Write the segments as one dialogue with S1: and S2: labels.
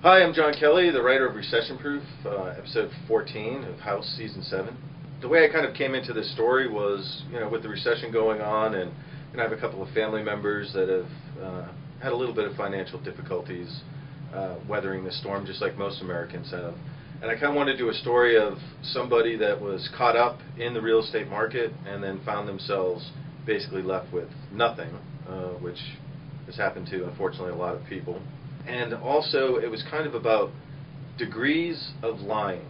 S1: Hi, I'm John Kelly, the writer of Recession Proof, episode 14 of House Season 7. The way I kind of came into this story was, with the recession going on, and I have a couple of family members that have had a little bit of financial difficulties weathering the storm, just like most Americans have. And I kind of wanted to do a story of somebody that was caught up in the real estate market and then found themselves basically left with nothing, which has happened to, unfortunately, a lot of people. And also, it was kind of about degrees of lying.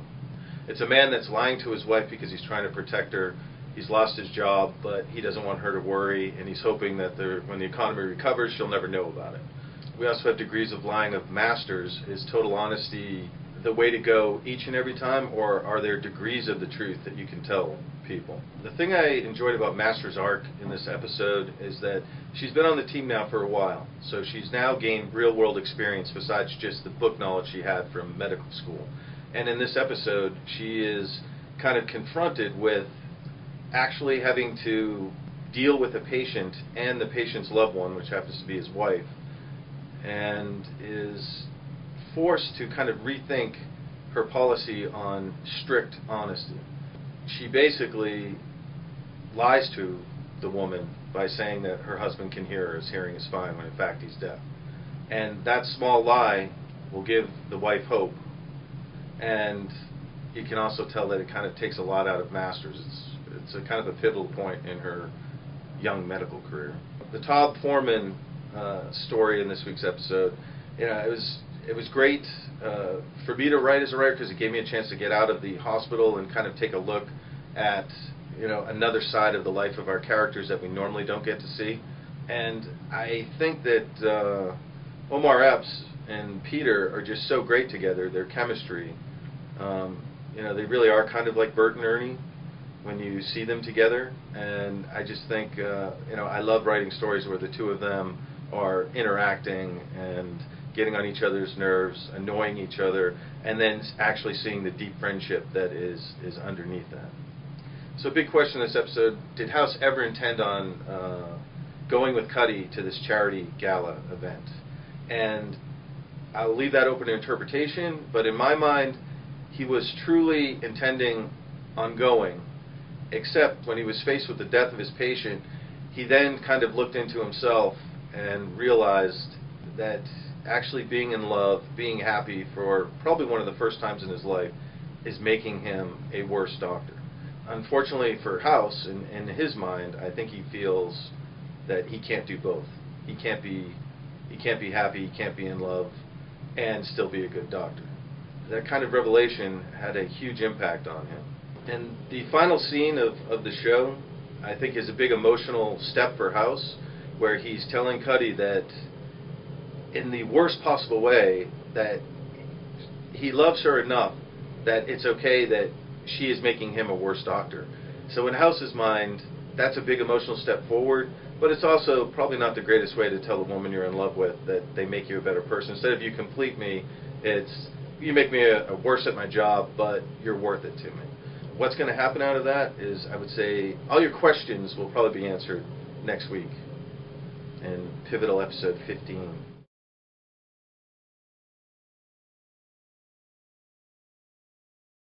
S1: It's a man that's lying to his wife because he's trying to protect her. He's lost his job, but he doesn't want her to worry, and he's hoping that when the economy recovers, she'll never know about it. We also have degrees of lying of masters. Is total honesty the way to go each and every time, or are there degrees of the truth that you can tell people? The thing I enjoyed about Master's arc in this episode is that she's been on the team now for a while, so she's now gained real-world experience besides just the book knowledge she had from medical school. And in this episode, she is kind of confronted with actually having to deal with a patient and the patient's loved one, which happens to be his wife, and is forced to kind of rethink her policy on strict honesty. She basically lies to the woman by saying that her husband can hear her, his hearing is fine, when in fact he's deaf. And that small lie will give the wife hope, and you can also tell that it kind of takes a lot out of Masters. It's a kind of a pivotal point in her young medical career. The Todd Foreman story in this week's episode, it was great for me to write as a writer because it gave me a chance to get out of the hospital and kind of take a look at another side of the life of our characters that we normally don't get to see. And I think that Omar Epps and Peter are just so great together. Their chemistry, they really are kind of like Bert and Ernie when you see them together. And I just think I love writing stories where the two of them are interacting and getting on each other's nerves, annoying each other, and then actually seeing the deep friendship that is underneath that. So a big question in this episode, did House ever intend on going with Cuddy to this charity gala event? And I'll leave that open to interpretation, but in my mind, he was truly intending on going, except when he was faced with the death of his patient, he then kind of looked into himself and realized that actually being in love, being happy for probably one of the first times in his life, is making him a worse doctor. Unfortunately for House, in his mind, I think he feels that he can't do both. He can't be happy, he can't be in love, and still be a good doctor. That kind of revelation had a huge impact on him. And the final scene of the show, I think, is a big emotional step for House, where he's telling Cuddy that in the worst possible way that he loves her enough that it's okay that she is making him a worse doctor. So in House's mind, that's a big emotional step forward, but it's also probably not the greatest way to tell a woman you're in love with that they make you a better person. Instead of you complete me, it's you make me a worse at my job, but you're worth it to me. What's going to happen out of that is, I would say, all your questions will probably be answered next week in pivotal episode 15.